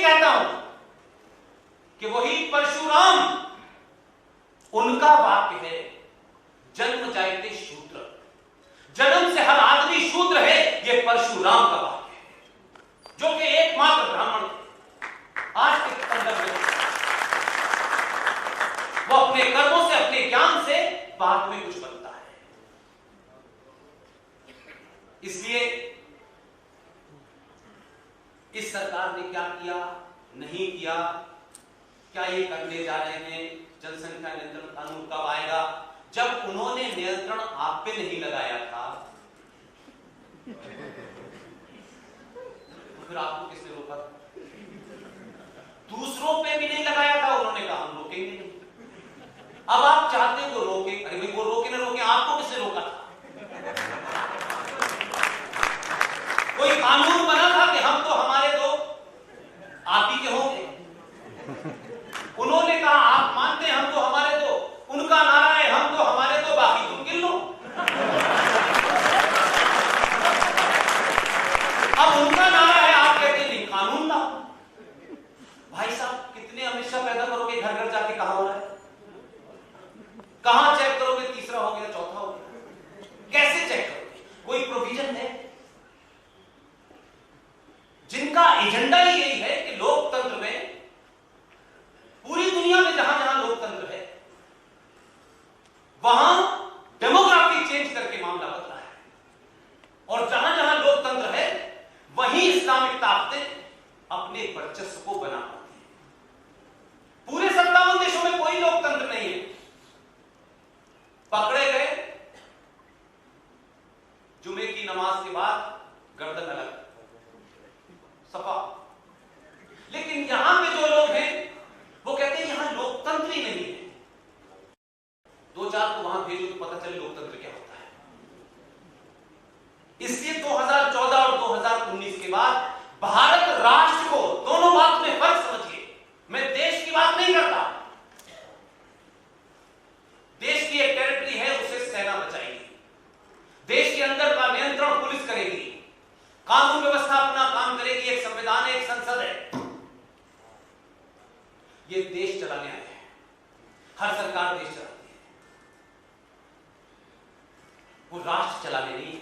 कहता हूं कि वही परशुराम, उनका वाक्य है, जन्म जायते शूद्र, जन्म से हर आदमी शूद्र है। यह परशुराम का वाक्य है, जो कि एकमात्र ब्राह्मण थे। आज के संदर्भ में वो अपने कर्मों से, अपने ज्ञान से बाद में कुछ बनता है। इसलिए इस सरकार ने क्या किया, नहीं किया, क्या ये करने जा रहे हैं, जनसंख्या नियंत्रण कानून कब आएगा? जब उन्होंने नियंत्रण आप पे नहीं लगाया था तो फिर आपको किसने रोका? दूसरों पे भी नहीं लगाया था, उन्होंने कहा हम रोकेंगे नहीं। अब आप चाहते हो रोके, अरे भाई वो रोके ना रोके, आपको किसने रोका था? कोई कानून बना था कि हम तो हमारे दो आप ही के होंगे। उन्होंने कहा आप मानते हैं हम तो हमारे दो, उनका नारा है हम तो हमारे दो, बाकी तुम गिन लो। अब उनका नारा है, आप कहते नहीं कानून लाओ। भाई साहब कितने अमित शाह पैदा करोगे घर घर जाके? कहां हो रहा है? कहां चेक करोगे? तीसरा हो गया, चौथा हो गया, कैसे चेक करोगे? कोई प्रोविजन है? जिनका एजेंडा ही यही है कि लोकतंत्र में, पूरी दुनिया में जहां जहां लोकतंत्र है वहां डेमोग्राफी चेंज करके मामला बदला है, और जहां जहां लोकतंत्र है वहीं इस्लामिक ताकतें अपने वर्चस्व को बना पाती है। पूरे 57 देशों में कोई लोकतंत्र नहीं है। पकड़े गए, जुमे की नमाज के बाद गर्दन अलग, सफा। लेकिन यहां पे जो लोग हैं वो कहते हैं यहां लोकतंत्र ही नहीं है। दो चार को वहां भेजो तो पता चले लोकतंत्र क्या होता है। इसलिए 2014 और 2019 के बाद भारत राष्ट्र को, दोनों बात में फर्क समझिए, मैं देश की बात नहीं करता। देश की एक टेरिटरी है, उसे सेना बचाएगी, देश के अंदर का नियंत्रण पुलिस करेगी, कानून व्यवस्था अपना काम करेगी, एक संविधान है, एक संसद है। ये देश चलाने आए हैं, हर सरकार देश चलाती है, वो राष्ट्र चलाने नहीं है,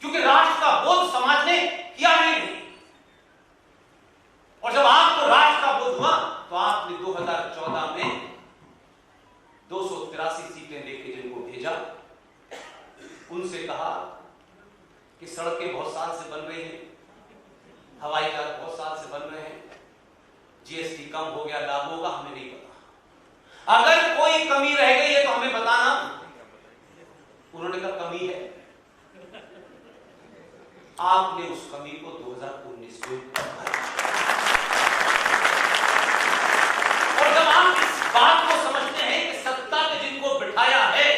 क्योंकि राष्ट्र का बोध समाज ने किया ही नहीं। और जब आपको राष्ट्र का बोध हुआ तो आपने 2014 में 283 सीटें लेके जिनको भेजा, उनसे कहा कि सड़कें बहुत साल से बन रही हैं, हवाई जहाज बहुत साल से बन रहे हैं, जीएसटी कम हो गया, लाभ होगा, हमें नहीं पता, अगर कोई कमी रह गई है तो हमें बताना। उन्होंने कहा कमी है, आपने उस कमी को 2019 में, और जब आप इस बात को समझते हैं कि सत्ता पे जिनको बिठाया है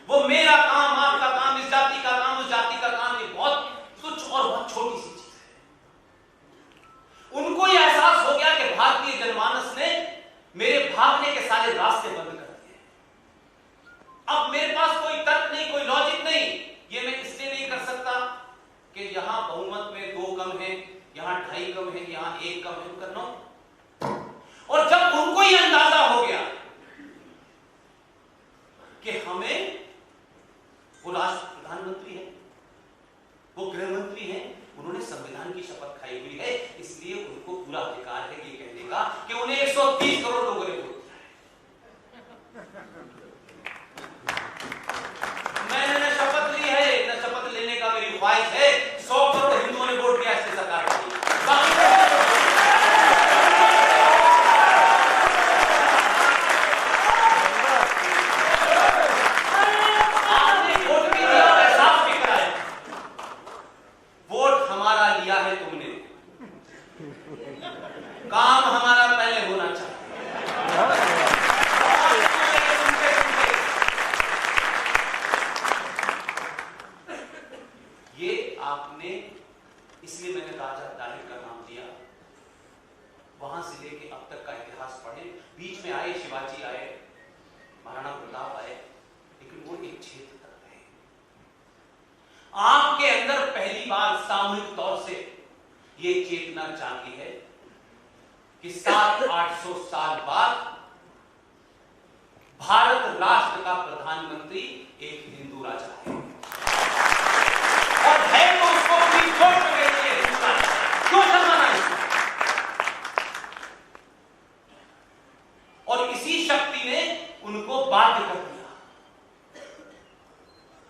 वो मेरा काम, आपका काम, इस जाति का काम, उस जाति का काम, ये बहुत तुच्छ और बहुत छोटी सी चीज है। उनको यह एहसास हो गया कि भारतीय जनमानस ने मेरे भागने के सारे रास्ते बंद कर दिए। अब मेरे पास कोई तर्क नहीं, कोई लॉजिक नहीं। ये मैं इसलिए नहीं कर सकता कि यहां बहुमत में 2 कम है, यहां 2.5 कम है, यहां 1 कम है, करना। और जब उनको यह अंदाजा हो गया कि हमें, वो राष्ट्र प्रधानमंत्री है, वो गृह मंत्री है, उन्होंने संविधान की शपथ खाई हुई है, इसलिए उनको पूरा अधिकार है ये कहने का कि उन्हें 130 करोड़ लोगों ने वोट दिया है। मैंने न शपथ ली है, न शपथ लेने का मेरी ख्वाहिश है। 100 करोड़ हिंदुओं ने वोट दिया इससे सरकार को। काम हमारा पहले होना चाहिए। ये आपने, इसलिए मैंने राजा दाहिर का नाम दिया। वहां से लेके अब तक का इतिहास पढ़े, बीच में आए शिवाजी, आए महाराणा प्रताप आए, लेकिन वो एक क्षेत्र तक रहे। आपके अंदर पहली बार सामूहिक तौर से ये चेतना जागी है कि 700-800 साल बाद भारत राष्ट्र का प्रधानमंत्री एक हिंदू राजा है, और है तो उसको अपनी छोट में कहती है हिंदुस्तान। क्यों शर्माना है? और इसी शक्ति ने उनको बाध्य कर दिया।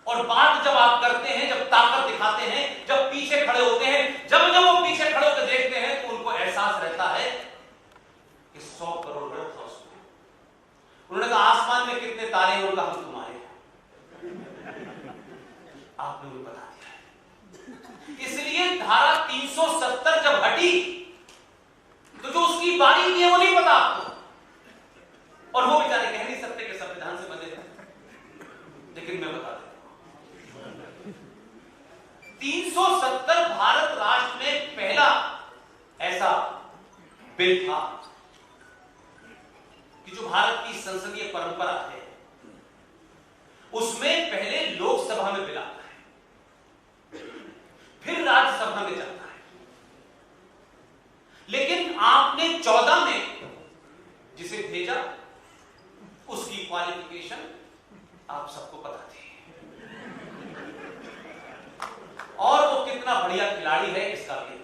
और बात जब आप करते हैं, जब ताकत दिखाते हैं, जब पीछे खड़े होते हैं, जब वो पीछे खड़े होकर देखते हैं तो उनको एहसास रहता है कि 100 करोड़ लोग था उसमें। उन्होंने कहा आसमान में कितने तारे हैं, उनका हम तुम्हारे आपने उन्हें बता दिया। इसलिए धारा 370 जब हटी तो जो उसकी बारी की है वो नहीं पता आपको, और वो बेचारे कह नहीं सकते कि संविधान से बंधे थे, लेकिन मैं बता देता हूं 370 भारत राष्ट्र में पहला ऐसा बिल था कि जो भारत की संसदीय परंपरा है उसमें पहले लोकसभा में बिल आता है, फिर राज्यसभा में जाता है। लेकिन आपने 14 में जिसे भेजा उसकी क्वालिफिकेशन आप सबको पता थी, और वो कितना बढ़िया खिलाड़ी है इसका भी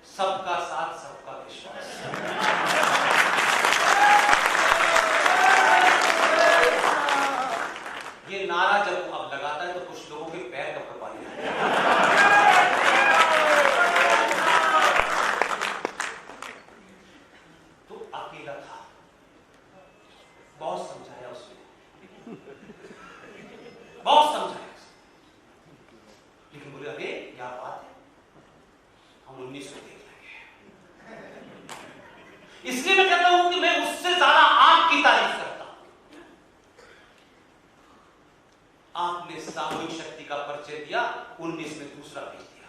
सबका साथ सबका विश्वास। ये नारा जब अब लगाता है तो कुछ लोगों के पैर कब पानी तो अकेला था, बहुत समझाया उसने, बहुत समझाया, लेकिन बोले अरे क्या बात है, हम 19 को देख लेंगे। इसलिए मैं कहता हूं कि मैं उससे ज्यादा आपकी तारीफ करता हूं। आपने सामूहिक शक्ति का परिचय दिया, 19 में दूसरा भेज दिया,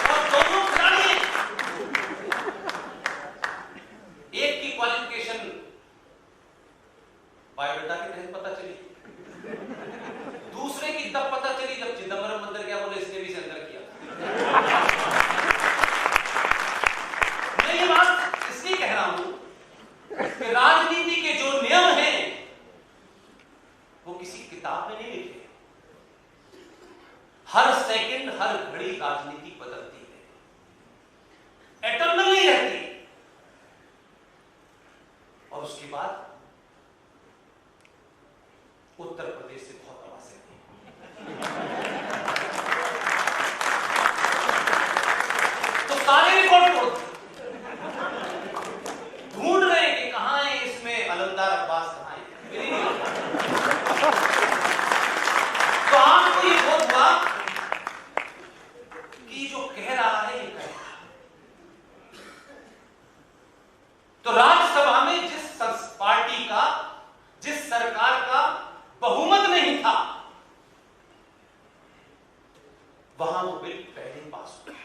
और दोनों खिलाड़ी एक की क्वालिफिकेशन बायोडाटा के तहत पता चली, दूसरे की तब पता चली जब चिदंबरम अंदर गया, बोले इसने भी से अंदर किया। मैं ये बात इसलिए कह रहा हूं कि राजनीति के जो नियम हैं वो किसी किताब में नहीं लिखे। हर सेकंड हर घड़ी राजनीति बदलती है, एटर्नल नहीं रहती। और उसके बाद उत्तर प्रदेश से बहुत आवाजें तो सारे रिकॉर्ड तोड़ ढूंढ रहे हैं कि कहां है इसमें अलमदार अब्बास, कहां है, मिल ही नहीं रहा। तो आपको ये बहुत हुआ कि जो कह रहा है ये कह रहा है। तो राज्यसभा में जिस पार्टी का, जिस सरकार का बहुमत नहीं था, वहां वो बिल पहले ही पास हो गया,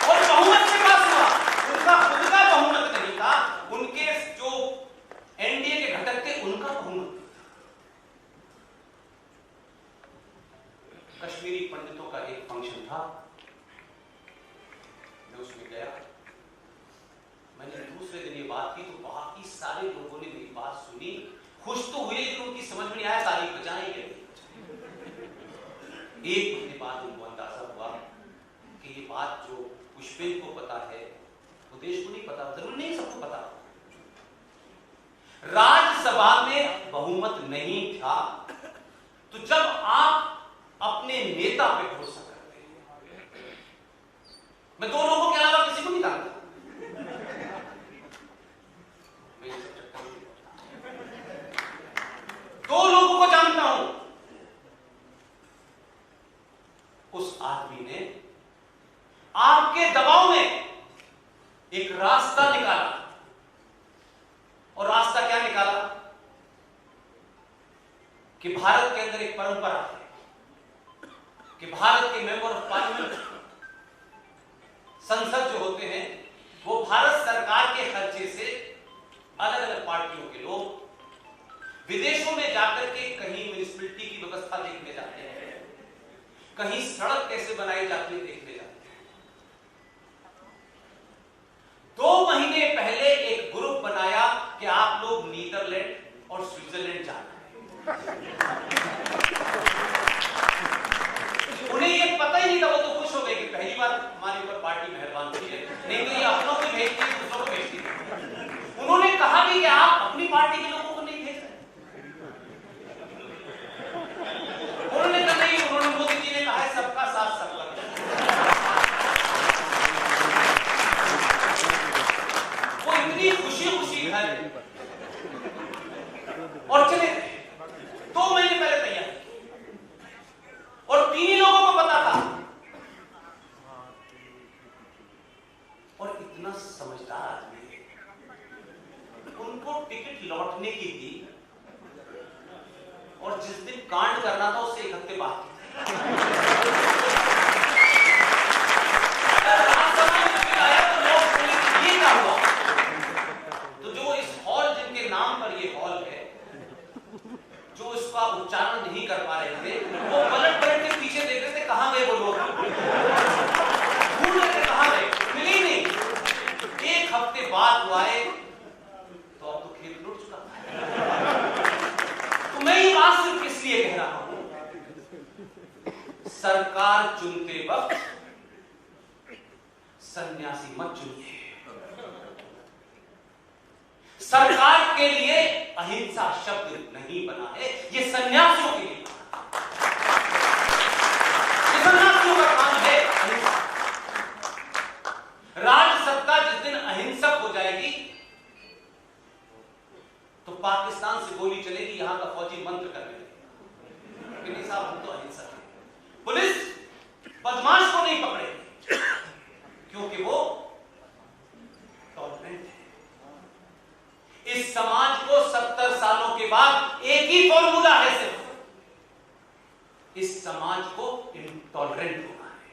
और बहुमत से पास हुआ। उनका खुद का बहुमत नहीं था, उनके जो एनडीए के घटक थे उनका बहुमत नहीं था। कश्मीरी पंडितों का एक फंक्शन था, मैं उसमें गया। मैंने दूसरे दिन ये बात की तो बाकी सारे लोगों ने मेरी बात सुनी, खुश तो हुए, लेकिन उनकी समझ में नहीं आया तारीफ बचाएं या नहीं बचाएं। एक महीने बाद उनको अंदाजा हुआ कि ये बात जो पुष्पेन को पता है वो देश को नहीं पता, जरूर नहीं सबको पता। राज्यसभा में बहुमत नहीं था, तो जब आप अपने नेता पे भरोसा करते हैं, मैं दो लोगों के अलावा किसी को नहीं जानता, दो लोगों को जानता हूं, उस आदमी ने आपके दबाव में एक रास्ता निकाला। और रास्ता क्या निकाला कि भारत के अंदर एक परंपरा है कि भारत के मेंबर ऑफ पार्लियामेंट, संसद जो होते हैं, वो भारत सरकार के खर्चे से अलग अलग पार्टियों के लोग विदेशों में जाकर के कहीं म्युनिसिपैलिटी की व्यवस्था देखने जाते हैं, कहीं सड़क कैसे बनाई जाती है देखने जाते हैं। 2 महीने पहले एक ग्रुप बनाया कि आप लोग नीदरलैंड और स्विट्जरलैंड जाना है। उन्हें ये पता ही नहीं था, वो तो खुश हो गए कि पहली बार हमारे ऊपर पार्टी मेहरबान हुई है, नहीं तो ये अपनों को भेजती है, दूसरों को भेजती है। उन्होंने कहा भी कि आप अपनी पार्टी के लोगों को नहीं भेज रहे। उन्होंने कहा नहीं, उन्होंने मोदी जी ने कहा है सबका साथ सबका विकास। वो इतनी खुशी खुशी घर और चले गए। 2 महीने पहले तैयार और 3 लोगों को पता था। और इतना समझदार आदमी, उनको टिकट लौटने की दी और जिस दिन कांड करना था उससे 1 हफ्ते बाद ये क्या हुआ। तो जो इस हॉल, जिनके नाम पर ये हॉल है, जो इसका उच्चारण नहीं कर पा रहे थे, वो पलट पलट के पीछे देख रहे थे कहां गए वो लोग, ढूंढ रहे थे कहां गए, मिले नहीं। 1 हफ्ते बाद वो आए तो अब तो खेल लुट चुका। तो मैं ये बात सिर्फ इसलिए कह रहा हूं, सरकार चुनते वक्त सन्यासी मत चुनिए। सरकार के लिए अहिंसा शब्द नहीं बना है, ये सन्यासियों के लिए बना है। सन्यासियों का काम है अहिंसा। राज सत्ता जिस दिन अहिंसक हो जाएगी तो पाकिस्तान से गोली चलेगी, यहां का फौजी मंत्र करने लगेगा कि नहीं साहब हम तो अहिंसक हैं। पुलिस बदमाश को नहीं पकड़ेगी क्योंकि वो टॉलरेंट है। इस समाज को 70 सालों के बाद एक ही फॉर्मूला है, सिर्फ इस समाज को इंटॉलरेंट होना है।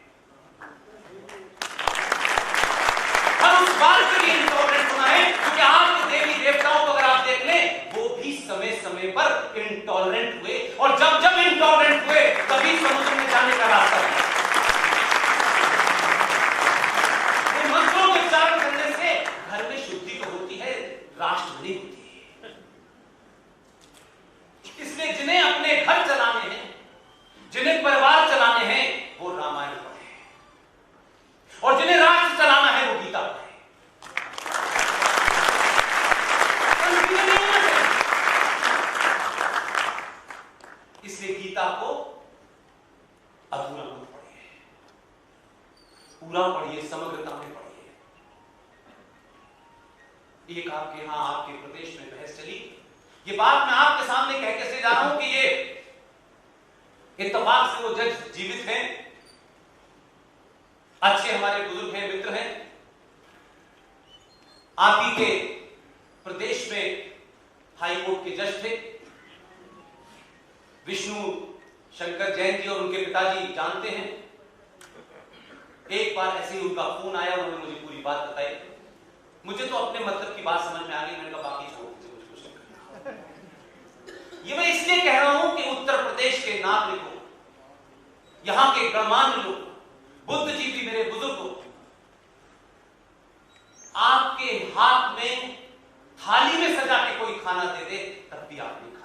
हर उस बात के लिए इंटॉलरेंट होना है क्योंकि आपके देवी देवताओं को अगर आप देख लें, वो भी समय समय पर इंटॉलरेंट हुए और जब जब इंटॉलरेंट हुए तभी समुद्र में जाने का रास्ता है। मंत्रों को उच्चारण करने से घर में शुद्धि तो होती है, राष्ट्र नहीं होती है। इसलिए जिन्हें अपने घर चलाने हैं, जिन्हें परिवार चलाने हैं, वो रामायण पढ़े और जिन्हें राष्ट्र चलाना है वो गीता पढ़े। इसलिए गीता को अधूरा मत पढ़िए, पूरा पढ़िए, समग्रता में पढ़िए। एक आपके यहां आपके प्रदेश में बहस चली, ये बात मैं आपके सामने कह के से जा रहा हूं कि ये इत्तेफाक से वो जज जीवित हैं, अच्छे हमारे बुजुर्ग हैं, मित्र हैं। आप ही के प्रदेश में हाई कोर्ट के जज थे, विष्णु शंकर जैन जी और उनके पिताजी जानते हैं। एक बार ऐसे ही उनका फोन आया, उन्होंने मुझे पूरी बात बताई। मुझे तो अपने मतलब की बात समझ में आ गई, मैंने कहा बाकी छोड़ दीजिए, मुझे कुछ नहीं करना। ये मैं इसलिए कह रहा हूं कि उत्तर प्रदेश के नागरिकों, यहां के गणमान्य लोग, बुद्धिजीवी मेरे बुजुर्गों, आपके हाथ में थाली में सजा के कोई खाना दे दे तब भी आप नहीं खाते।